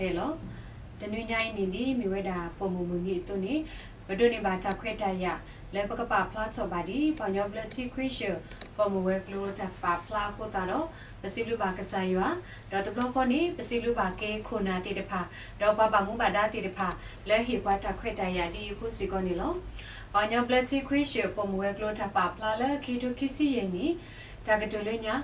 de lo the new nya ni mi weda pomumuni to ni badoni ba ta khweta ya le pakapa phla cho ba di ponyo bloody question pomuwe klo ta pa phla ko ta do pasilu ba kasaywa do to blok ko ni pasilu ba ke khona ti de pha do ba ba mu ba da ti de pha le hi kwa ta khweta ya di khu si ko ni lo ponyo bloody question pomuwe klo ta pa phla le ki to kisi ye ni ta ga to le nya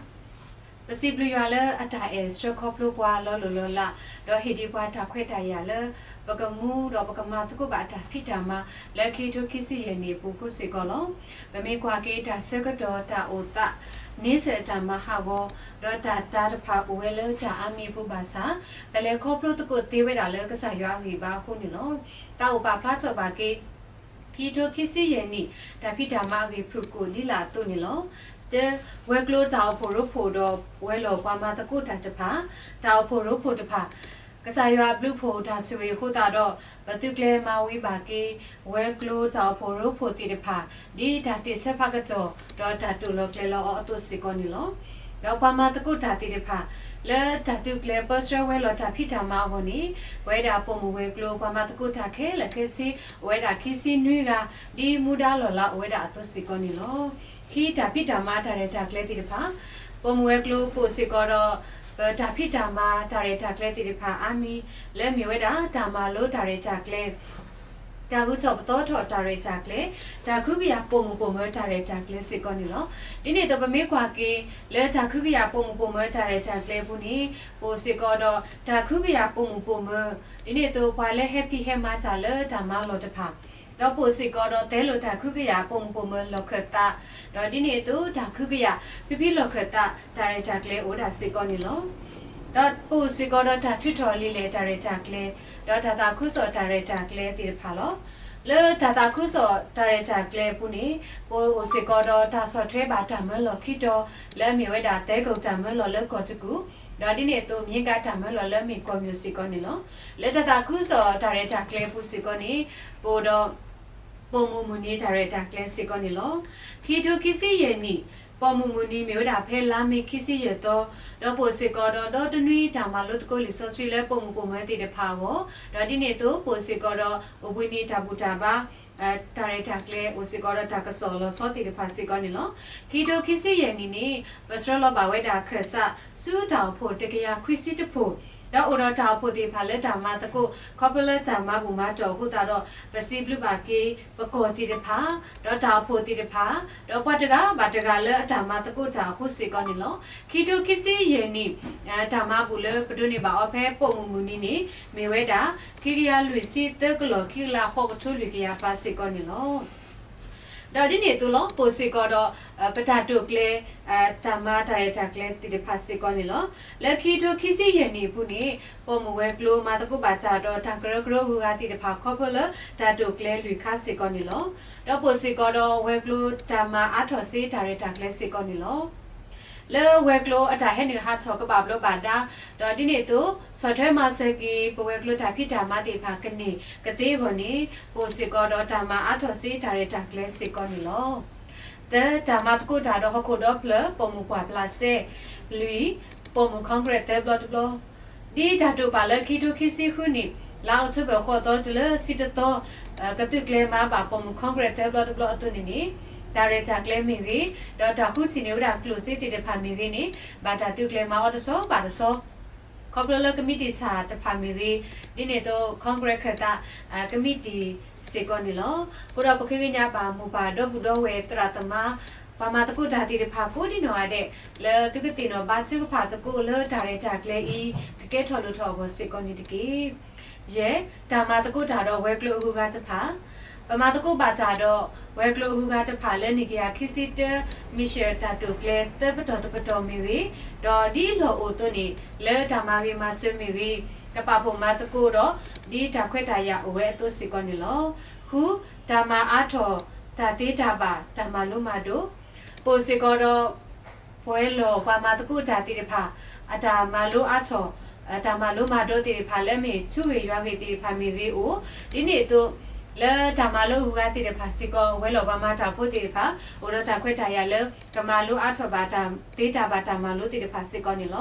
pasilu ya le ata e stro ko plo kwa lo la do hi di kwa ta khweta ya leบกมูดอกบกมาตะกุบาตาพิธามาและคีทุคิสิยนีปุคุสิกอลบะเมกว่าเกตาเซกดอตาโอตะนิเสตามหาวรตาตาตภาอเวเลจาอามีปุบาสาเปเลคอพลุตะกุติเวดาเลกษายาหีบาคุนิโลตาอุปาพระจบาเกคีทุคิสิยนีตาพิธามาหีพุกุนิลาตุนิโลเจเวกโลจาวโพรุโพดอเวโลปามาตะกุตันตภาจาวโพรุโพตภากษายาบลูโพดาสเวโคตาดอบตุเคลมาวิบาเกเวกโลจาวโพรุโพติเดภาดีดาติเซภากะจอดอตาตุโลเคลออตุสิกอนิโลดอปามาตะกุตาติเดภาและดาตุเคลปอสเวโลตาพิธามาโหนีเวดาปมเวกโลปามาตะกุตาเคละเคซิเวดาคิซินุยกาดีมูดาลอลาเวดาอตุสิกอนิโลคีตาพิธามาตาเรตาเคลติเดภาปมเวกโลโพสิกอดอตาพิธามาตาเรตาเคลติริพาอามีและมีเวดาตามาโลตาเรจากเลตากุจอบโตถอตาเรจากเลตาคุกยาปมปมตาเรจากเลสิกอนิโลดินี่ตบเมกว่าเกและตาคุกยาปมปมตาเรจากเลบุนีโปสิกอดตาคุกยาปมปมดินี่ตัวควาเลแฮปปี้แฮมาจาเลตามาโลตภาแล้วปูสิก็ดอเตโลตาคุกยาปมปมลอเคตาดอดิเนตุตาคุกยาพิลอเคตาตาเรจากเลโอดาสิก็นิโลดอปูสิก็ดอตาทุทอลิเลตาเรจากเลดอตาตาคุสอตาเรจากเลติพาลอเลตาตาคุสอตาเรจากเลปุนีปูสิก็ดอตาสอเทบาตามลอคิโตและมีเวดาเตกตามลอเลกอตกุดอดิเนตุมีกาตามลอเลมีกอมิวสิก็นิโลเลตาตาคุสอตาเรจากเลปุสิก็นีปูดอปอมูมูนีดาเรตาเคลสิกอนิโลคีโทคิซิเยนีปอมูมูนีเมวดาเพลามิคิซิเยโตดอโปสิกอดอดอตนุยตามาลุตโกลิโซสรีเลปอมูปอมติเดพาวดอดิเนโตโปสิกอดอโอบุนีตาบุตาบาตาเรตาเคลโอสิกอดอตากะโซโลโซติเดพาสิกอนิโลคีโทคิซิเยนีนีปสตรลอบาเวดาเคซาซูตาโพเตกยาควิซิตโพแล้วอุดรดาวโพธิพาเลตามาตะกุคอปเลตามาบุมาจอกุตาดอปสิบลุบากีปโกติเดพาดอดาวโพธิเดพาดอปัตกาบัตกาเลตามาตะกุจาคุสิกอนิโลคีโตคิซิเยนีตามาบุเลปดุนิบาอเพปมุมุนีนีเมเวดาคิริยาลุยซิเตกโลคิลาขอกทุลิกยาปาสิกอนิโลดอดิเนตุลอโปสิกอดอปะตาตุเคลตามาตาเรตาเคลติเดพาสิกอนิโลเลคีโตคิซิเยนีปุนีปมเวกโลมาตะกุบาจาดอทางกระกรหูกาติเดพาคอพลตาตุเคลลุยคาสิกอนิโลดอโปสิกอดอเวกโลตามาอาทอซิตาเรตาเคลสิกอนิโลเลเวกโลอาจารย์ให้หนึ่งฮัทชอกบาบโลบาดาดอดิเนตุสอดให้มาเซกีปเวกโลตาพิธามาติภากันนี่กะติวันนี้โปสิกอดอตามาอาทอซิตาเรตาเคลสิกอนิโลแต่ตามาตะกุตาดอฮโคดอเพลปมุปาปลาเซลุยปมุคอนกรีตเตบลอตบลอดีดาตุปาเลคิตุคิซิคุนิลาวชุบขอตอตเลสิตตอกะตุเคลมาบาปมุคอนกรีตเตบลอตบลอตุนินีตาเรจากเลมีวีดอตาคุจินิวดาคลูซิติเดพามีวีนี่บาตาตุเคลมาออตโซบาตโซคอปเลกมิติสาตพามีวีดิเนโตคอนกรีตคตากมิติสิกอนิโลปุระปะคิญญาบามุปาดอบุดอเวตราตมาปามาตะกุดาติเดพากูดิโนอะเดเลตุกติโนบาจุกพาตะกุเลตาเรจากเลอีเกทอลุทอบสิกอนิตกีเยตามาตะกุดาดอเวกโลฮูกาจะพาปมาตะกุบาจาดอเวกโลฮูกาจะพาเลนิกยาคิซิเตมิเชตาตุเคลเตปตอตปตอมีวีดอดีโลโอโตนีเลตามาริมาซึมีวีกะปาปมาตะกุดอดีตาเควตายาโอเวตุสิกอนิโลคูตามาอาทอตาติตาบาตามาลุมาโดโปสิกอดอปวยโลปามาตะกุจาติเดพาอาตามาลุอาทอตามาลุมาโดติเดพาเลเมชุเวยาเกติพามีวีโอดิเนตุเลตามาลุฮูกาติเดพาสิกอเวโลปามาตาโพติเดพาโอโรตาเควตายาเลกะมาลุอาทอบาตาติตาบาตามาลุติเดพาสิกอนิโล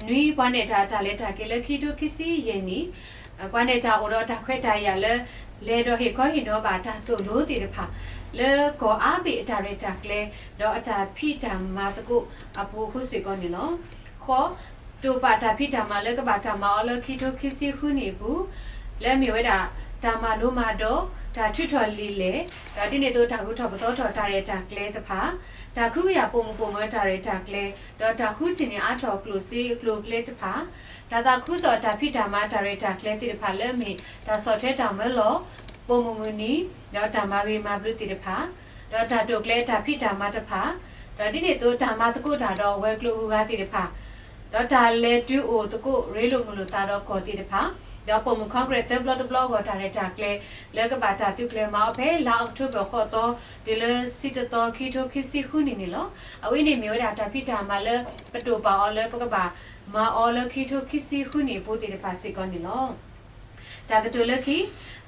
နွီပွားနေတာဒါလဲဒါကေလခိဒိုခိစီယင်းနီပွားနေတာအော်တော့ဒါခွဲတာရလဲလေတော့ဟေခေါ်ဟိတော့ပါဒါသူလို့တည်တဖာလေကောအားပိအတာရတာကလေတော့အတာဖိတံမာတကုအဘူခုစီကောနေနော်ခေါ်တူပါတာဖိတံမာလေကပါတာမာအော်လခိဒိုခိစီခုနေဘူးလဲမြေဝဲတာဒါမာလို့မာတော့ဒါထွထော်လီလေဒါဒီနေတော့ဒါခုထော်ပတော်ထော်တာရတာကလေတဖာဒါခုရပုံမတာရတာကလေတော့ဒါခုချင်းနေအထော်ကလိုစီကလိုကလေတဖာဒါခုစောဒါဖိတာမာတာရတာကလေတိတဖာလဲမီဒါစောထွဲတာမလို့ပုံမနီတော့ဒါမာရီမာဘလူတိတဖာတော့ဒါတုတ်ကလေဒါဖိတာမာတဖာတော့ဒီနေတော့ဒါမာတကုဒါတော့ဝဲကလိုဦးကတိတဖာတော့ဒါလဲတူအိုတကုရေလိုမလို့တာတော့ခေါ်တိတဖာတော့ပုံမခေါကရတဲ့ဘလော့ဝါတာရတာကလေလဲကပါတာတုကလေမောဖဲလာအောက်တိုဘာခေါ်တော့ဒီလစစ်တော့ခီထိုခီစီခုနေနေလောအဝိနေမျိုးတာတဖိတာမလဲပတူပါအော်လဲပကပါမာအော်လဲခီထိုခီစီခုနေပို့တဲ့ပါစစ်ကောနေလောတာကတူလခီ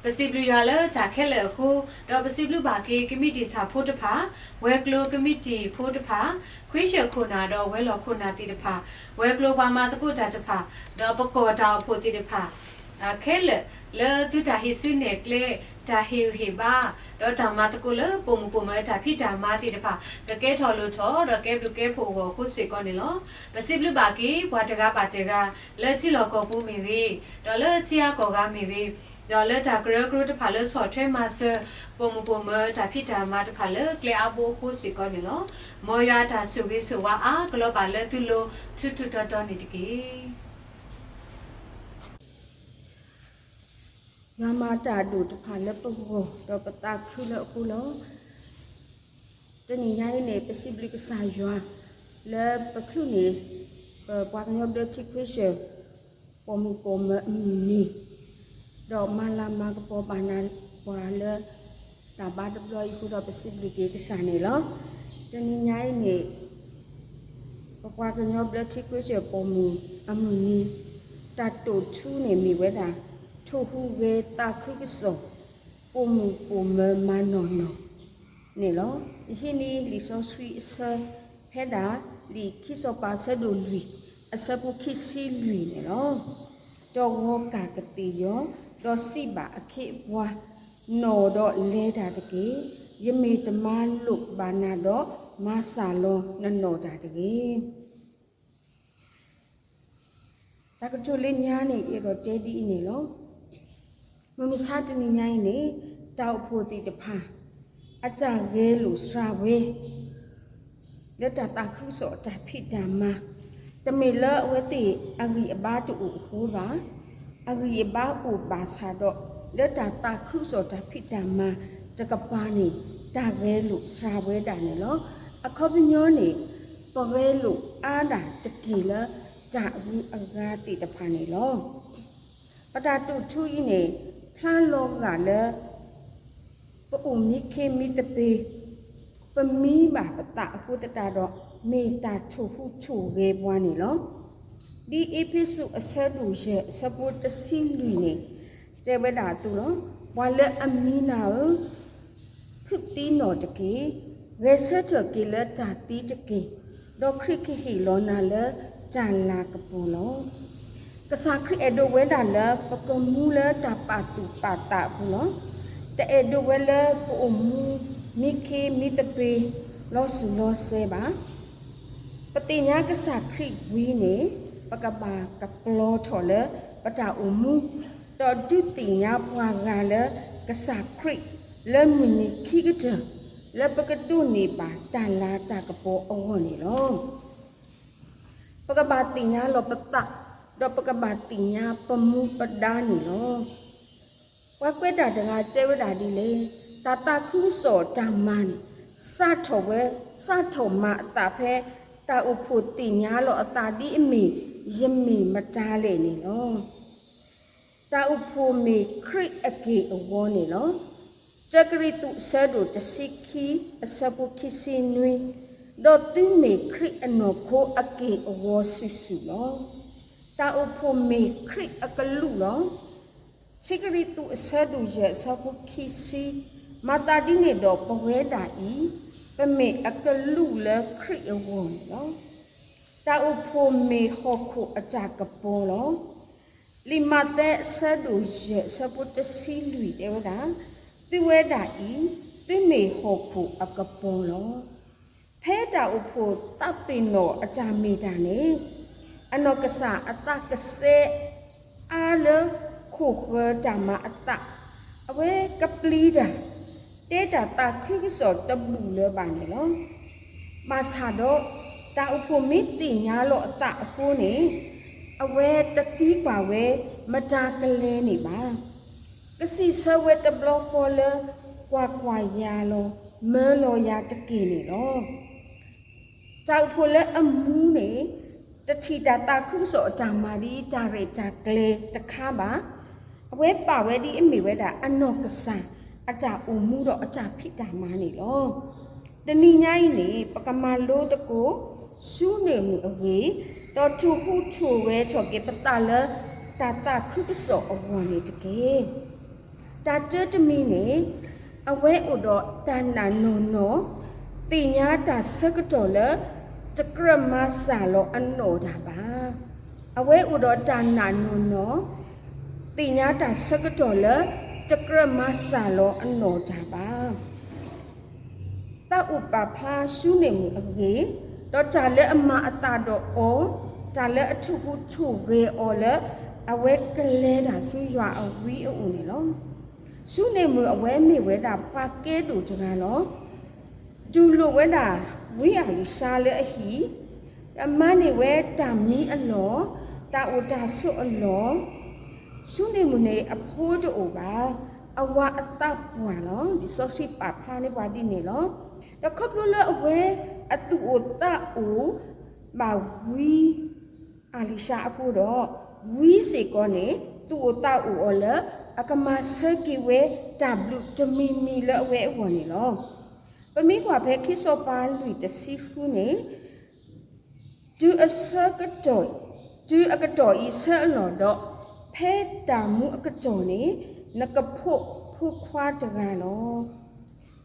ပစီဘလူရလဲတာခဲလဲခုတော့ပစီဘလူပါကေကမတီစာဖို့တဖာဝဲကလိုကမတီဖို့တဖာခွေးရှခုနာတော့ဝဲလော်ခုနာတိတဖာဝဲကလိုပါမာတကုတာတဖာတော့ပကောတာဖို့တိတဖာခဲလေတူတာဟိဆွနေကလေတာဟီဟီဘာတော့ဓမ္မတကုလပုံမတာဖိဓမ္မတိတဖာတကဲထော်လို့ထော်တော့ကဲဘလူကဲဖို့ကိုခုစစ်ကောနေလောပစိဘလူပါကီဘွာတကပါတကလက်ချီလောကောပူမီဝီတော့လက်ချီယာကောကမီဝီတော့လက်တာဂရဂရတဖာလက်ဆော့ထွဲမဆပုံမတာဖိဓမ္မတဖာလက်ကလေအဘောခုစစ်ကောနေလောမောရတာဆုကိဆုဝါဂလောပါလက်တူလိုထွတ်တော်နေတကေยามาตาดูตะพาและปะโหดอปตาคือละกูลอตะนี่ยายเนี่ยปะสิบลิกสายยัวและปะคือนี่ปวากยอบเดทิควิเชปอมนี่ดอกมาลามากะปอบานาปวาและตาบาดบลอยกูดอปะสิบลิกกสานี่ลอตะนี่ยายเนี่ยปวากยอบเดทิควิเชปอมนี่ตาโตทูเนี่ยมีเวดาထိုဟုဝေတာခုကစောပုံမမနောနောနေလောဟိနီလီဆောဆွီဆဖဲဒါလီခိစောပါဆဒိုလူအစပုခိစီလူနေလောတော့ဝကာကတိယောတော့စိပါအခိဘွားနော်တော့လဲတာတကေယမေတမလုဘာနာတော့မဆာလောနနော်တာတကေတကချိုလေးညာနေရတော့တဲဒီနေလောမမစားတနေညိုင်းနေတောက်ဖို့တိတဖာအကြငဲလို့စရာဝဲလက်တာခုစောတာဖိတမတမေလအဝတိအဂိအဘာတူခိုးပါအဂိအဘာကိုပါစာတော့လက်တာခုစောတာဖိတမတကပါနေတာငဲလို့စရာဝဲတာနေလောအခောပညောနေပဝဲလို့အားတာတကီလဂျာဘူးအဂါတိတဖာနေလောပတာတုထူကြီးနေဖလာလောကလည်းပဥမိခေမိတပေပမီပါပတာအခုတတာတော့မေတာထုဟုချုကေပွားနေလောဒီအပိစုအဆက်လူရဲ့စပုတ်တစီလူနေကျေဝဒါတူလောဝါလက်အမီနာဖုတီနော်တကေရေဆက်တကေလက်တာတီတကေဒေါခရခိဟီလောနာလက်ဂျန်လာကပူလောကစားခရအဒိုဝဲဒါလပကမူလတာပါတူပါတာဘူးနော်တဲ့အဒိုဝဲလပုံမူမိခေမိတပေလောဆူလောဆေပါပတိညာကစားခရဝီနေပကပါကပလောထော်လပတာအမူတော်ဒုတိညာပွားကလကစားခရလမီနီခိကတလပကတုနေပါတန်လာတာကပေါ်အောနေလောပကပါတိညာလောပတာတော့ပကဘာတိညာပမှုပဒါနီလောဝကွက်တာတကကျဲဝတာဒီလေတာခုစောဓမ္မန်စထောဝဲစထောမအတာဖဲတာဥဖို့တိညာလောအတာဒီအမီယမီမတားလေနီလောတာဥဖို့မီခရစ်အကေအဝေါနီလောจกริตุเสดุตสิกีอสปุคิสินวีดอตุเมคริอโนโคอเกอวอสิสุลอตาอุโพเมคริอกะลุลอชิกริตุเสดุเยสปุคิสิมาตาดิเนดอปเวดาอีปเมอกะลุเลคริอวอลอ တာအဖို့မေဟခုအကြကပေါ်လောလီမတဲ့ဆဒူရစပုတစီလူတေဝဒာတိဝဲတာဤတိမေဟခုအကပေါ်လောဖဲတာအဖို့တပ်ပင်နောအကြမေတာနေအနောကဆာအတကစေအားလခုခဓမ္မအတအဝဲကပလီတာတေတာတာခိကစောတဘူလေပါနေလောမာစာတော့တာအဖို့မိတိညာလောအတအဖို့နေအဝဲတတိပါဝဲမတာကလေးနေပါကစီဆဝဲတဘလောပေါ်လကွာယာလောမဲလောယာတကီနေလောကြောက်ဖို့လဲအမှုနေတတိတာတာခုစောအတာမာဒီတာရေတာကလေးတခါပါအဝဲပါဝဲဒီအမိဝဲတာအနောကဆာအတာအမှုတော့အတာဖိတာမာနေလောတဏိညာဤနေပကမာလို့တကိုရှုနေမှုအဝေးတော့ထူဟုထူဝဲချောကေပတလတာတာခုကစောအဝနေတကေတာတတမီနေအဝဲဥတော့တဏ္ဏနောနောတိညာတာစကတော်လတကရမဆာလောအနောတာပါအဝဲဥတော့တဏ္ဏနောနောတိညာတာစကတော်လတကရမဆာလောအနောတာပါတာဥပဖာရှုနေမှုအကေတော့ကြလဲအမအတာတော့အောကြလဲအထုခုထုကေအောလဲအဝဲကလဲတာဆူရွာအဝီအုံနေလောရှုနေမှုအဝဲမိဝဲတာပါကဲတူကြလောဒူလိုဝဲတာဝီအလီရှာလဲအဟီအမနေဝဲတာမီအလောတာဥတာဆုအလောရှုနေမှုနေအဖိုးတူပါအဝအတပ်ပွာလောဒီဆော့စီပါဖာနေပါဒီနေလောတခပ်လို့လဲအဝဲအတူအတာအိုဘာဝီအလီရှာအဖို့တော့ဝီစေကောနေတူအတာအိုအလအကမဆကီဝဲ W တမီမီလဲအဝဲအဝင်နေလောပမိကွာဖဲခိစောပါလူတစီဖူးနေဒူအစကတော်ဒူအကတော်ဤဆဲလောတော့ဖဲတာမှုအကတော်နေနကဖို့ဖူခွာတကန်လော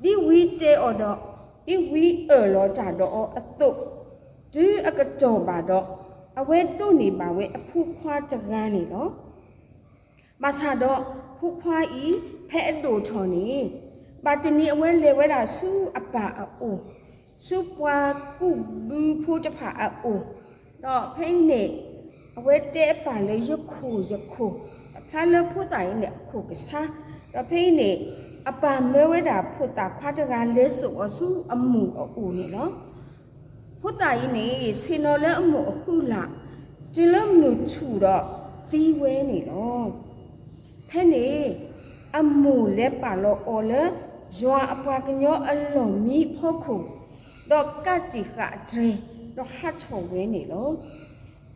ဒီဝီတေအော်တော့ဒီဝီလောတာတော့အတုဒီအကတော်ပါတော့အဝဲတုန်နေပါဝဲအဖူခွာတကန်နေနော်မဆာတော့ဖူခွာဤဖဲအတူထော်နေပါတနီအဝဲလေဝဲတာစုအပါအိုစုပွားကုဘူးဖူတဖာအိုတော့ဖိနေအဝဲတဲပါလေရခုဖာလဖူတိုင်နေခုကစားတော့ဖိနေအပါမဲဝဲတာဖူတာခွာတကလဲဆိုအစုအမှုအိုနေနော်ဖူတိုင်နေစင်တော်လဲအမှုအခုလာကျလမှုချူတော့သီးဝဲနေတော့ဖဲနေအမှုလဲပါလို့အော်လဲဇွာအပွားကညောအလုံးမီဖို့ခုတော့ကတ်ကြီးကဒရတော့ဟတ်ချုံဝဲနေလို့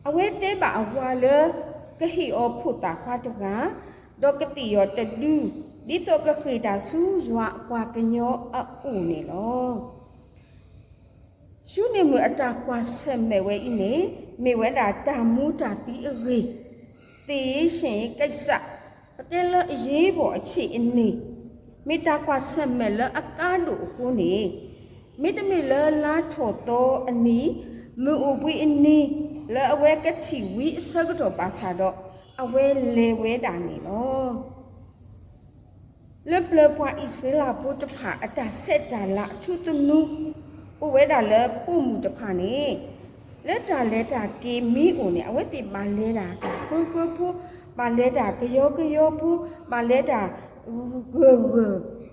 အဝဲတဲပါအဝါလဲကဟီအောဖူတာခွာတကတော့ကတိရောတဒူဒီတော့ကခိတာဆူဇွာအပွားကညောအူနေလို့ရှုနေမှုအတာကွာဆက်မဲ့ဝဲဤနေမေဝဲတာတာမူတာတီအရေတေရှင်ကိစ္စအတဲလအရေးပေါ်အခြေအနေမေတ္တာကွာဆက်မဲ့လအကားတို့ကိုနေမေတ္တမေလလာထော်တော်အနီးမူအပွေးအနီးလဲအဝဲကတိဝီအစကတော့ပါစာတော့အဝဲလေဝဲတာနေလို့လက်ပလပွားဣစလာဘုတဖာအတာဆက်တာလာထုတနုဥဝဲတာလဲပို့မှုတဖာနေလက်တာကေမီအိုနေအဝဲတိပါလဲတာဖူပါလဲတာကယောဖူပါလဲတာ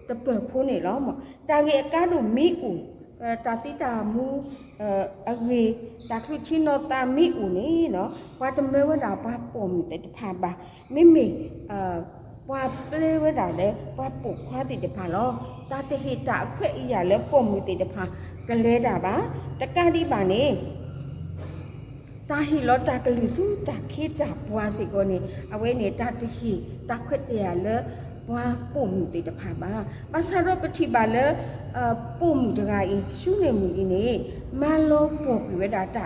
ဂတပဖူနေလောမတာကေအကားတို့မီအိုတာတိတာမူအဂေတာထွချီနောတာမီအိုနေနော်ဘာတမဲဝတာဘာပုံတဲ့တဖာပါမိပွာပလေဝတာလေပွာပုခွာတိတဖာလောတာတဟိတာအခွဲ့အရာလဲပုံမှုတိတဖာကလဲတာပါတကတိပါနေတာဟီလောတာကလူစုတာခေကြပွားစီကိုနေအဝဲနေတာတဟီတာခွဲ့တရားလဲပွာပုံမှုတိတဖာပါပါစာရောပတိပါလဲပုံမှုတကားရှုနေမှုဒီနေမလောပေါ်ပြဝတာတာ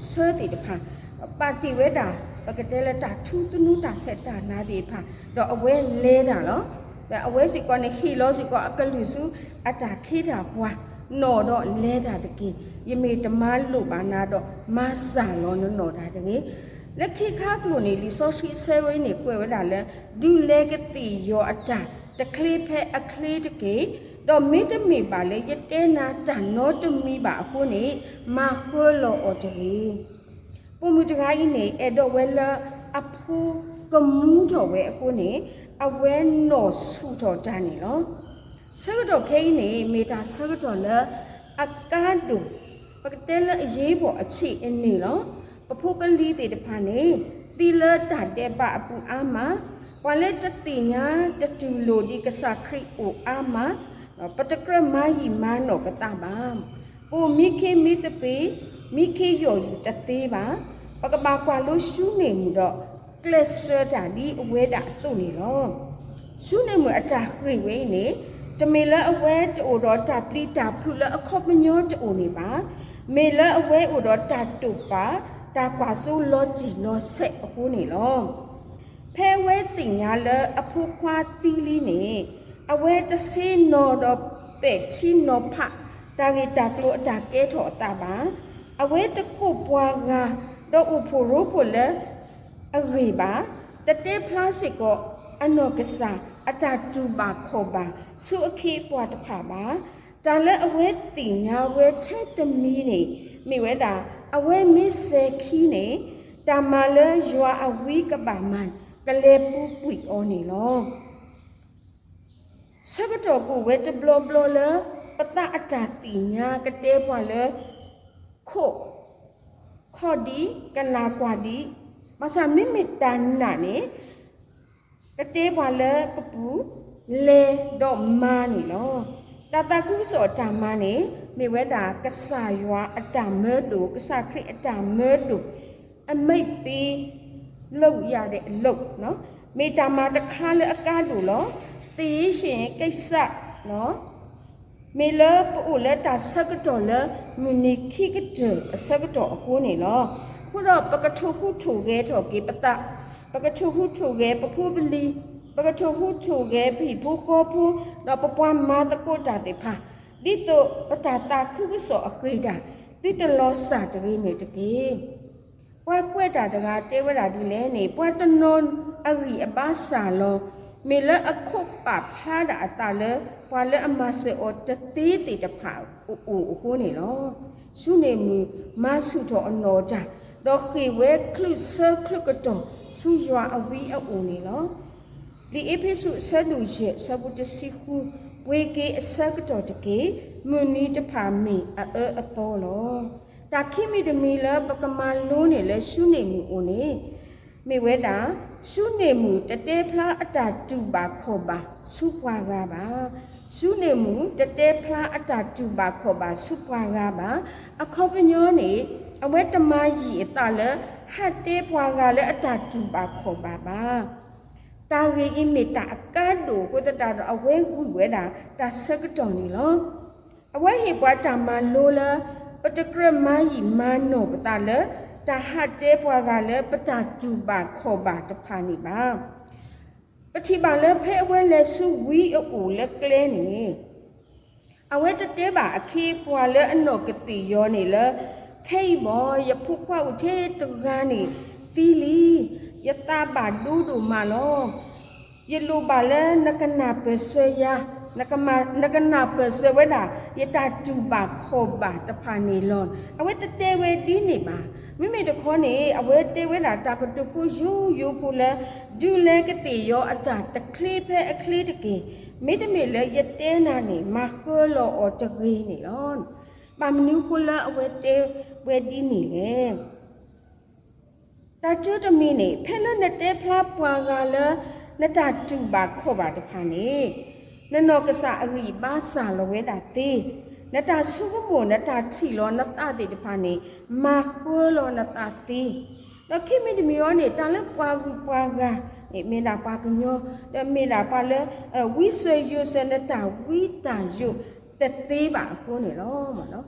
ဆွဲတိတဖာပါတိဝဲတာပကတဲလက်တာထူးတနူးတာဆက်တာနာဒီဖာတော့အဝဲလဲတာနော်အဝဲစီကောနေဟီလောစီကောအကလူစုအတာခေတာဘွာမ နော်တော့လဲတာတကေယမေတမလို့ပါနာတော့မဆာလောနော်တာတကေလက်ခိခါကလိုနေလီဆိုရှိဆဲဝဲနေကွယ်ဝဲတာလဲဒူလဲကတိယောအတာတကလေးဖဲအခလေးတကေတော့မိတမိပါလေရတဲနာတန်နောတမီပါအခုနေမခွလောအော်တကေပုံမူတကားကြီးနေအဲ့တော့ဝဲလာအဖူကမှုတော်ဝဲအခုနေအဝဲနော်ဆူတော်တန်းနေနော်ဆကတော့ခဲနေမေတာဆကတော့လဲအကားတူပကတဲလအရေးပေါ်အခြေအနေနော်ပဖို့ကလေးတွေတဖာနေတီလတာတဲ့ပါအပူအားမဝါလက်တတိညာတတူလိုဒီကစားခရိအိုအားမပတကရမာယီမနောကတပါပူမိခေမိတပေမိခေယောယူတသေးပါပကပါကွာလို့ရှူးနေမှုတော့ကလစတာဒီအဝဲတာသူ့နေတော့ရှူးနေမှုအတာခွေဝဲနေတမေလအဝဲတိုတော့တာပလီတာဖလူလအခေါပညောတိုနေပါမေလအဝဲအိုတော့တာတုပါတာကွာဆိုလောကြည့်လောဆက်အခုနေလောဖဲဝဲတင်ညာလအဖူခွာတီလီနေအဝဲတဆေးနော်တော့ပဲ့ချီနော်ဖတာဂီတာကလိုအတာကဲထော်တာပါအဝဲတကုတ်ပွားကတော့ဥဖိုရိုဖိုလဲအဂေပါတတဲပလတ်စတစ်ကိုအနော်ကစားအတာတူပါခေါ်ပါစုအခေပွားတဖာပါတာလဲအဝဲတင်ညာဝဲထက်တမီနေမိဝဲတာအဝဲမစ်စေခီနေတာမလဲယွာအဝီကပါမန်ကလေးပူပွီအော်နေလောစကတော့ကိုဝဲတဘလဘလလပတာအတာတင်ညာကတဲပွားလဲခိုခေါ်ဒီကနာကွာဒီမဆာမိမီတန်နာနေကတဲပွားလဲပပူလေတော့မာနေလောတာတာခုစောတာမနေမိဝဲတာကဆာယွာအတာမဲတူကဆာခရိအတာမဲတူအမိတ်ပီလောက်ရတဲ့အလုပ်နော်မေတာမာတခါလဲအကားတူလောတေးရှင်ကိစ္စနော်မေလပူလက်တာစကတော်လမီနီခိကတအစကတော်အခုနေလောခုတော့ပကထုခုထုခဲတော်ကေပတပကထုခုထုခဲပဖူးပလီပကထုခုထုခဲဖိဖူကောဖူတော့ပပွားမာတကိုတာတေဖာဒီတော့ပတာတာခုကစောအခိတာတိတလောစာတကြီးနေတကြီးပွားကွက်တာတကားတေဝရာဒီလဲနေပွားတနွန်အဂီအပါစာလောမေလအခုပဖားတာအတာလဲပွာလဲအမဆေအောတတိတိတဖာအိုဟိုနေလောရှုနေမီမဆုတော်အနော်တာတော့ခေဝဲခလုဆခလုကတော်ဆူရွာအဝီအိုနေလောဒီအပိစုဆလူရဲ့ဆဘုတစီခုဝေကေအစကတော်တကေမွနီတဖာမီအတော်လောတာခိမီတမီလပကမလုံးနေလဲရှုနေမီအိုနေမိဝဲတာရှုနေမှုတတဲဖလားအတာတူပါခေါ်ပါစုပွားကားပါရှုနေမှုတတဲဖလားအတာတူပါခေါ်ပါစုပွားကားပါအခေါပညောနေအဝဲတမကြီးအတာလဲဟတ်တဲပွားကားလဲအတာတူပါခေါ်ပါပါတာဂေအမေတာအကားတို့ကိုတတာတော့အဝဲဝဝဲတာတာစကတော်နေလောအဝဲဟေပွားတာမလိုလပတကရမကြီးမနောပတာလဲတာဟတ်တဲပွားကလည်းပတာကျူပါခေါ်ပါတဖာနေပါပတိပါလည်းဖဲအဝဲလဲစုဝီအိုလက်ကလဲနေအဝဲတတဲပါအခေပွားလဲအနော့ကတိရောနေလဲခဲဘောရဖုခွားဦးသေးတကားနေသီလီယတာပါဒူဒူမာလောယလူပါလဲနကနာပစေယနကနာပစေဝဒယတာကျူပါခေါ်ပါတဖာနေလောအဝဲတတဲဝဲဒီနေပါမိမိတခေါနေအဝဲတဲဝဲတာတာကတုကိုယူဖို့လဲဒူလဲကတိရောအတာတကလေးဖဲအခလေးတကေမိတမေလဲရတဲနာနေမခေါ်လောအော်တကေနေလောပါမနူကိုလဲအဝဲတဲဝဲဒီနေလေတာကျွတ်တမီနေဖဲလနဲ့တဲဖလားပွားကလဲလက်တာတူပါခေါ်ပါတဖာနေနနောကဆာအဂီပါစာလဝဲတာသေးနတာဆုကမိုနတာချီလောနတာတိတဖာနေမာခွလောနတာသေးတော့ခိမိတမီယောနေတာလဲပွားကူပွားကမေနာပါကညောတမေနာပါလဲဝိဆွေယုစနတာဝိတာယုတသေးပါကိုနေတော့မနော်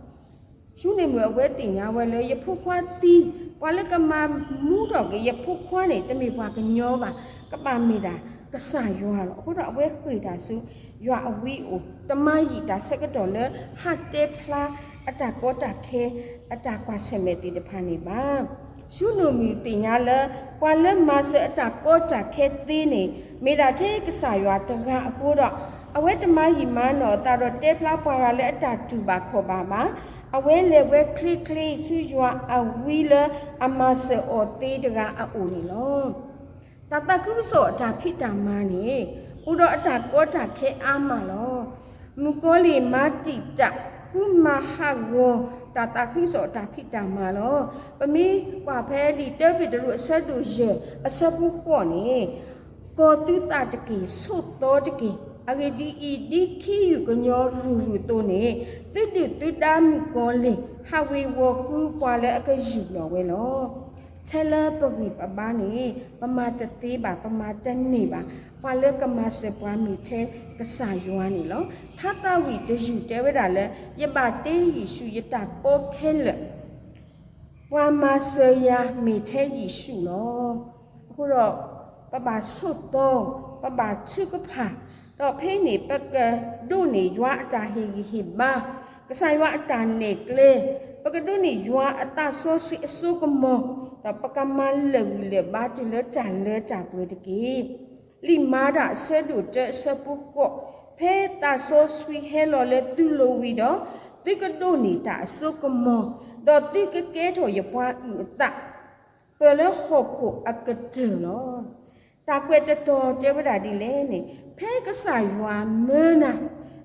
ရှုနေမြဝဲတင်ညာဝဲလဲရဖုခွားတီပွားလဲကမမူတော့ကရဖုခွားနေတမေပွားကညောပါကပမေတာ ကဆာရွာလောအခုတော့အဝဲခွေတာစုရွာအဝီအိုတမကြီးတာစကတော်လေဟာတေဖလာအတာကောတာခဲအတာကွာဆမေတီတဖာနေပါရှုနုမီတင်ညာလပွာလမဆအတာကောတာခဲသေးနေမိတာတဲ့ကဆာရွာတကအခုတော့အဝဲတမကြီးမနော်တာတော့တေဖလာပွာရလေအတာတူပါခေါ်ပါမှာအဝဲလေဝဲခလီခလီဆူရွာအဝီလအမဆောအသေးတကအအိုနေလောတတကုဆောအတာဖိတာမနေဥတော့အတာကောတာခဲအားမလောမူကောလီမာတိတခုမဟာဝတတခိဆောတာဖိတာမလောပမီကွာဖဲဒီတေဗီတရုအဆက်တူရေအဆက်ပုပေါ့နေကောတုတတကေဆုတောတကေအဂေဒီအီဒီခီယူကညောရူရူတိုနေတုတုတုတာမူကောလီဟာဝေဝကူပွာလေအကယူလောဝဲလောချလာပဂိပဘာနေပမာတသေးပါပမာတနေပါပွာလေကမစပွားမီတဲ့ကဆာယွားနေလောထသဝီတယူတဲဝဲတာလဲယပတေးယေရှုယတပိုခဲလပွာမဆယာမီတဲ့ယေရှုလောအခုတော့ပပဆုတ်တော့ပပချစ်ကဖာတော့ဖိနေပကဒုနေယွာအတာဟီဟီဘာကဆာယွာအတာနေကလေပကဒုနေယွာအတာဆောစီအစုကမောတော့ပကမလလေဘာတလေချန်လေချပွေတကေလီမာဒဆဲဒုတဆပုကောဖဲတာဆောဆွီဟဲလောလေသူလိုဝီတော့တိကဒုနေတာအစုကမောတော့တိကကဲထော်ရပွားဤအတပလေဟောကိုအကတဲလောတာကွဲတတော်တေဝဒဒီလဲနေဖဲကဆာယွာမဲနာ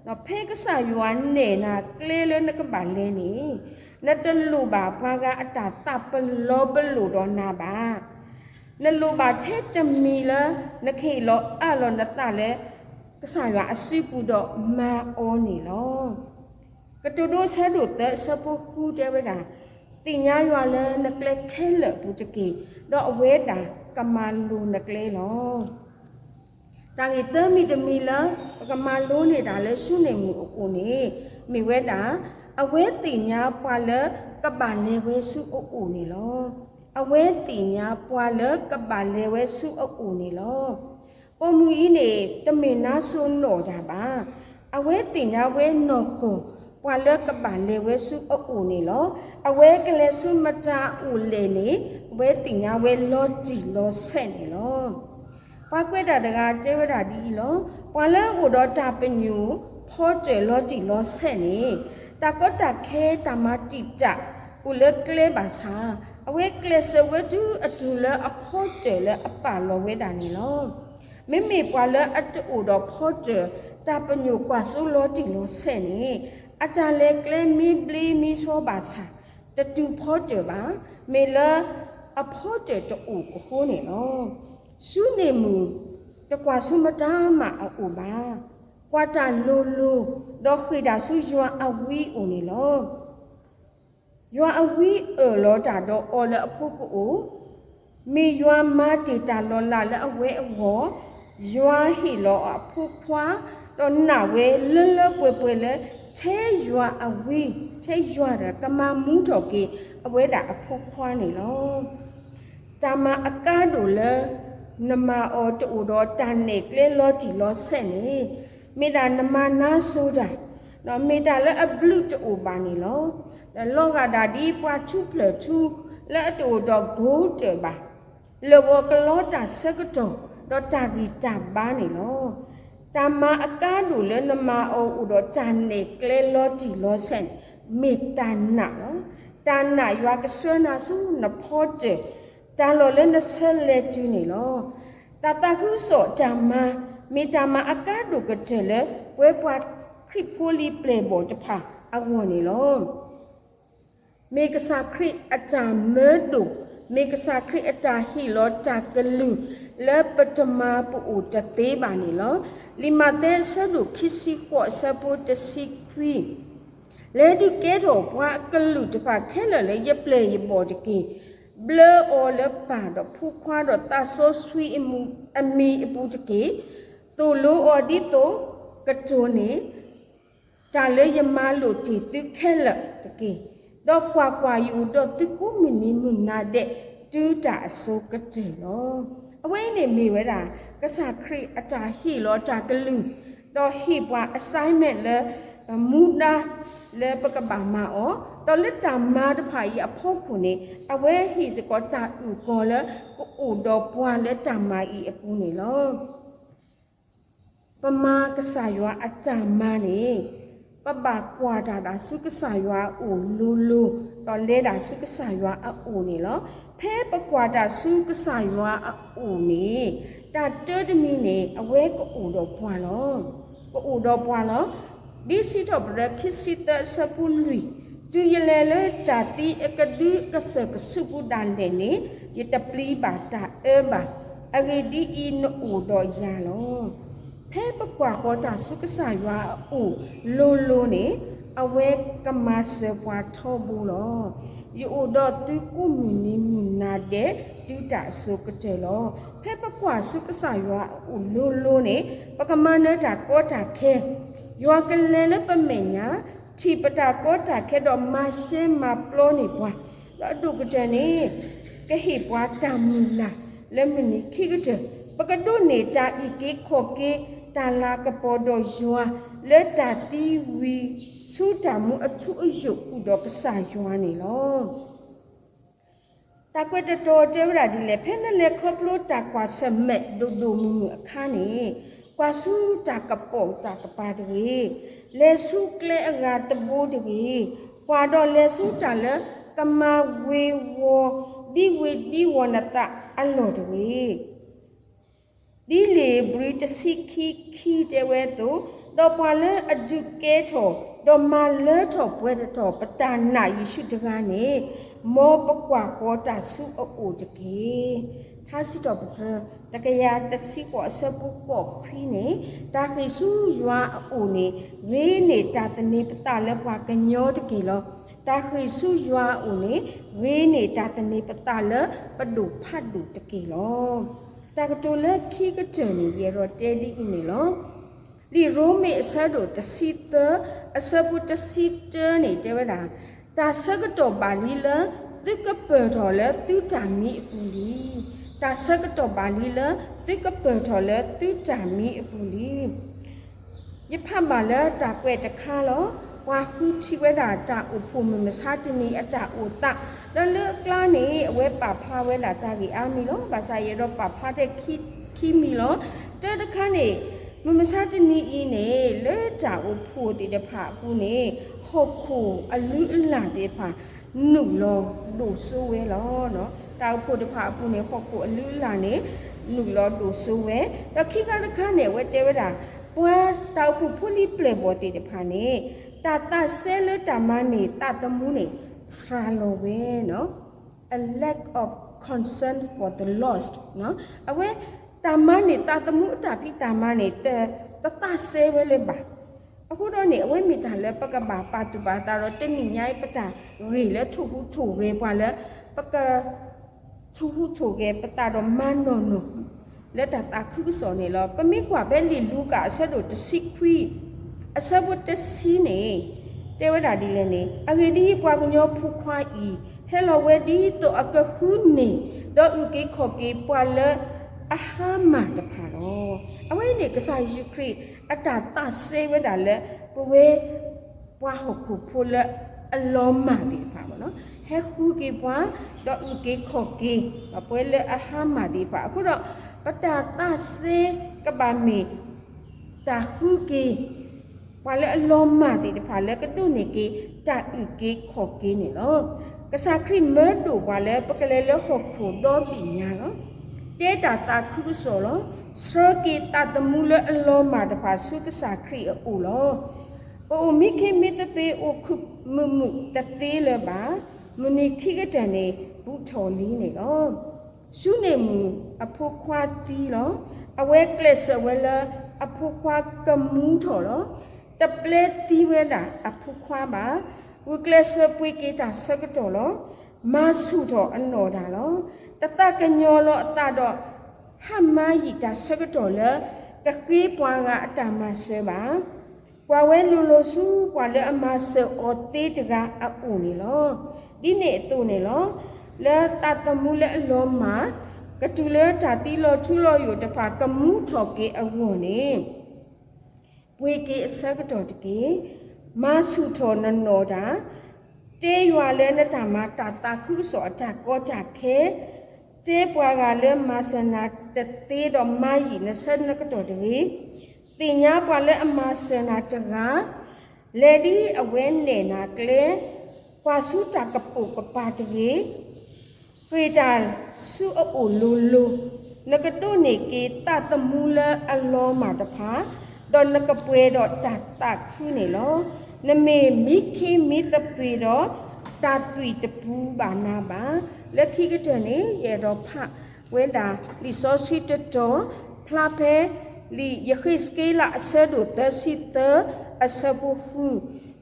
တော့ဖဲကဆာယွာနေနာကလေလဲနကပါလဲနေနတလူပါဘာကအတာတပလောပလူတော့နာပါနလူပါတဲ့တမီလနခေလောအလောနတလဲကဆာယွာအစီပူတော့မာအောနေလောကတူဒိုဆဲဒုတဲ့စပုခုတေဝဒတင်ညာယွာလဲနကလေခဲလဘူးတကေတော့အဝဲတာကမာလူနကလေလောတန်ရီသမီတမီလာကမာလူနေတာလဲရှုနေမှုအကိုနေမိဝဲတာအဝဲတင်ညာပွာလကပါလေဝဲစုအအိုနေလောအဝဲတင်ညာပွာလကပါလေဝဲစုအအိုနေလောပုံမူကြီးနေတမင်နာဆုနော်တာပါအဝဲတင်ညာဝဲနော်ကိုပွာလကပါလေဝဲစုအအိုနေလောအဝဲကလေးစုမတာဦးလေနေဝဲတင်ညာဝဲလောကြည်လောဆက်နေလောပွာကွဲတာတကကျဲဝတာဒီလောပွာလဲဟိုတော့တာပညူဖောကျဲလောကြည်လောဆက်နေတကောတခဲတမတိတဦးလေကလေးပါစာအဝဲကလေးစဝဲတူအတူလအဖောကျဲလအပါလောဝဲတာနေလောမိမိပွာလဲအတူတော့ဖောကျဲတာပညူကွာဆုလောကြည်လောဆက်နေအကြလေကလေးမီဘလီမီဆိုပါစာတတူဖောကျဲပါမေလာအဖောကျဲတူကိုဟိုးနေလောရှုနေမှုတကွာဆုမတာမအိုပါကွာတာလိုလိုတော့ခိတာဆုယွာအဝီအိုနေလောယွာအဝီလောတာတော့အော်လအဖို့ကိုမေယွာမာတီတာလောလာလအဝဲအဝေါ်ယွာဟီလောအဖို့ဖွာတော့နာဝဲလလပွေပွေလဲထဲယွာအဝီထဲယွာတာကမမူးတော်ကေအဝဲတာအဖို့ဖွာနေလောတာမအကားတို့လဲနမအောတူတော့တန်နေကလေလောတီလောဆက်နေမေတာနမနာဆိုတာနော်မေတာလဲအဘလူတူပါနေလောလောကဒါဒီပွားချုပလချူလဲတူတော့ဂိုးတယ်ပါလောကလောတာစကတော်တော့တာဒီတာပါနေလောတာမအကားတို့လဲနမအောဥတော့တန်နေကလေလောတီလောဆက်မေတာနာနော်တာနာရွာကဆွနာစုနဖောတဲ့တန်လောလဲနဆက်လက်တူနေလောတတကုစောဓမ္မမေတ္တာမအကားတို့ကတဲ့လေဝဲပွားခရစ်ဖိုလီပလေဘောတဖာအဝနေလောမေကစာခရစ်အတာမဲတုမေကစာခရစ်အတာဟီလောတာကလူလေပတမပူတသေးပါနေလောလီမတဲ့ဆဒုခီစီကောဆပိုတစီခွီလေဒီကဲတော့ဘွားကလူတဖာခဲလလေရပလေရဘောတကေဘလအော်လပါတော့ဖူခွာတော့တာဆိုဆွီအမှုအမီအပူတကေတူလိုအော်ဒီတိုကတိုနေတာလေယမလို့တီတိခဲလတကေတော့ကွာကွာယူတော့တိကူမီနီမနာတဲ့တူတာအစိုးကတဲ့လောအ အဝဲနေမိဝဲတာကစားခရီအတာဟီလောတာကလူတော့ဟီပွား assignment လဲမူနာလဲပကဘာမာအောတော်လက်တာမာတဖာကြီးအဖို့ခုနေအဝဲဟီစကောတာဥကောလဲကိုအိုတော့ပွားလက်တာမာကြီးအပူနေလောပမာကစားရွာအကြမာနေပပကွာတာစုကစားရွာအိုလူလူတော်လဲတာစုကစားရွာအိုနေလောဖဲပကွာတာစုကစားရွာအိုနေတာတဲတမီနေအဝဲကိုအိုတော့ပွားလောကိုအိုတော့ပွားလောဒီစီတော့ဘရခစ်စီတဆပူလူတူရလေလေတာတီအကဒူကဆကစုပူဒန်တဲ့နေရတပလီပါတာအဲဘာအဂေဒီအင်းအိုတော့ရလောဖဲပကွာခေါ်တာစုကစားရွာအိုလိုလိုနေအဝဲကမဆပွားထောဘူးလောယိုတော့သူကုမီနီမီနာတဲ့တူတာစုကတဲ့လောဖဲပကွာစုကစားရွာအိုလိုလိုနေပကမနေတာကောတာခဲရွာကလေးလည်းပမေညာချီပတာကောတာခဲတော့မရှင်းမပလောနေပွားတော့ဒုကတဲ့နေကဟိပွားတမူလာလက်မနီခိကတဲ့ပကဒုနေတာဤကေခောကေတာလာကပေါ်တော့ရွာလက်တာတီဝီစူတာမှုအထုအယုတ်ဥတော့ကစားရွာနေလောတာကွတ်တော်ကျဲရဒီလေဖဲနဲ့လေခေါပလို့တာကွာစမက်ဒုဒုမှုအခါနေကွာစုတာကပေါ်တာကပါတကြီးလေစုကလေအရာတဘိုးတကြီးကွာတော့လေစုတာလေကမဝေဝဒီဝေဒီဝနတာအလောတကြီးဒီလေဘရီတစီခီတဲ့ဝဲတော့တော့ပါလေအဂျူကေထောတော့မလဲထောပွဲတော့ပတနာယေရှုတကနေမောပကွာကောတာစုအိုတကြီးဟာစီတော့တကရတစီကောအစပုကောခရီးနေတာခေစုရွာအိုနေဝေးနေတာတနေပတလဲပွားကညောတကြီးလောတာခေစုရွာအိုနေဝေးနေတာတနေပတလဲပဒုဖတ်ဒုတကြီးလောတာကတိုလက်ခီကတန်နေရတော့တဲဒီနေလောဒီရိုမေအစတော့တစီတအစပုတစီတနေတဲ့ဝဒါတာစကတော့ပါလီလတိကပေတော်လဲသူတာမီအပူလီတာစကတော့ပါလီလတိကပေတော်လဲသူတာမီအပူလီယဖတ်ပါလဲတာကွဲ့တခါလောဝါခုချီဝဲတာတာအဖို့မမစားတနေအတာအိုတာแล้วเลิกกล้านี่เวปะพาเวลาตากีอามีโลภาษาเยโรปะพาเตคีมีโลเตตะคันนี่မမစားတနီအင်းနေလဲတာအဖို့တည်တဖာကူနေဟုတ်ခုအလူအလာတဲ့ဖာနုလောဒိုဆိုဝဲလောနော်တာအဖို့တဖာကူနေဟုတ်ခုအလူအလာနေနုလောဒိုဆိုဝဲတခိကတခါနေဝဲတဲဝဲတာပွဲတာအဖို့ဖူလီပလေဘောတည်တဖာနေတာတာဆဲလဲတာမနေတာတမှုနေစရာလိုပဲနော် a lack of concern for the lost နော်အဝဲတာမနေတာတမှုတာပိတာမနေတဲ့တတဆဲပဲလေပါအခုတော့နေအဝဲမိတာလဲပကဘာပါတူပါတာတော့တနိညိုင်ပတာရီလဲထုခုထုရဲပွာလဲပကထုခုထုရဲပတာတော့မန်နော်နော်လက်တာတာခုစောနေလောပမိကွာပဲလီလူကအဆက်တို့တစီခွီအဆက်ဘတ်တစီနေတဲဝဒါဒီလဲနေအဂေဒီပွာကညောဖူခွာဤဟဲလိုဝဲဒီတော့အကခုနေတော့ဥကေခေါကေပွာလဲအဟာမာတဖာတော့အဝဲနေကစားယူခရစ်အတာတဆေဝဒါလဲပဝဲပွားဟုတ်ခုဖိုလဲအလောမာဒီဖာမနော်ဟဲခုကေပွားတော့ဥကေခေါကေပွဲလဲအဟာမာဒီဖာအခုတော့ပတာတဆေကဘာမီတာခုကေပွာလဲအလောမာဒီဖာလဲကတုနေကေတာဥကေခေါကေနေနော်ကစားခရစ်မဲတို့ပွာလဲပကလဲလဲဟုတ်ခုတော့ပညာနော်တဲတာတာခုဆိုလောစကေတာတမူလအလောမာတဖာစုကစားခရီအိုလောအိုမိခေမိတပေအိုခုမမှုတသေးလပါမနိခိကတန်နေဘူးထော်လီနေလောရှုနေမူအဖို့ခွာတီလောအဝဲကလစ်ဝဲလာအဖို့ခွာကမူးထော်လောတပလက်တီဝဲတာအဖို့ခွာပါဝကလစ်ပွေကေတာစကတော်လောမဆုတော်အနော်တာလောတတကညောလောအတတော့ဟမယီတာစကတော်လကကေးပွားကအတမဆေပါကွာဝဲလူလိုစုကွာလေအမဆေအော်တေတကအအုံနေလောဒီနေသူနေလောလဲတတမှုလဲအလောမှာ ကတူလေတာတီလောထူလောယိုတဖာကမှုထော်ကေအဝွန်နေပွေကေအစကတော်တကေမဆုထော်နနောတာတေးရွာလဲနဲ့တာမတာတာခုစောအတာကောကြခဲကျေးပွားကလည်းမဆနာတသေးတော့မယီနဆနကတော်တကေတင်ညာပွားလဲအမဆနာတကားလေဒီအဝဲနေနာကလေပွားစုတာကပုကပါတကေဖေတာစုအိုလူလူနကတုနေကေတသမူလအလောမာတဖာဒေါ်နကပွဲတော့တတခုနေလောနမေမိခိမိတပွေတော့တာတွီတပူဘာနာပါလက်ခိကတနေရေတော့ဖဝဲတာလီဆိုစီတတော်ဖလာဖဲလီယခိစကေလာအဆဒုတစီတအဆဘူဟု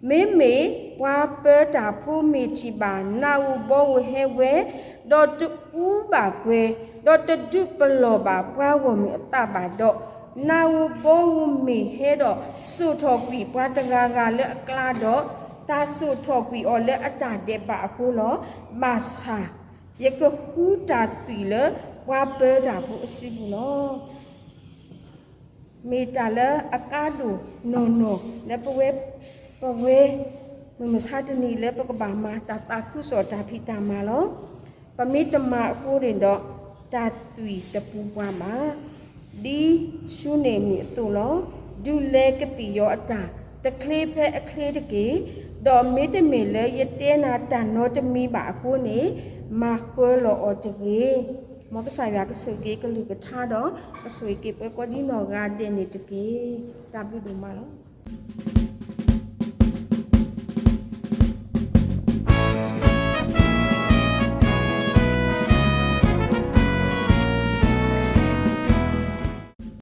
မေမေဝါပတာဖူမီချီပါနာဝဘောဝဟဲဝဲဒေါ်တူဘာကွေဒေါ်တဒုပလောပါပွားဝမီအတပါတော့နာဝဘောဝမီဟဲတော့စုထောကွီပွားတကားကလည်းအကလာတော့တာစုထောကွီအော်လည်းအတာတဲ့ပါအခုလောမာစာယကဟူတာတီလဝါပတာဖူအစီဘူးလောမေတာလအကားဒူနိုနိုလည်းပဝဲမမစားတနီလည်းပကဘာမာတာခုစောတာဖီတာမာလောပမိတမအခုရင်တော့တာတွီတပူပွားမှာဒီရှုနေမီအတူလောဒူလေကတိယောအတာတကလေးဖဲအခလေးတကေတော့မေတမေလေရတဲနာတန်နောတမီပါအခုနေမာခွဲလောအတကေမောကဆိုင်ရကဆွေကေကလူကထားတော့အဆွေကေပဲကွဒီနော်ကတဲ့နေတကေတာပြုလို့မလော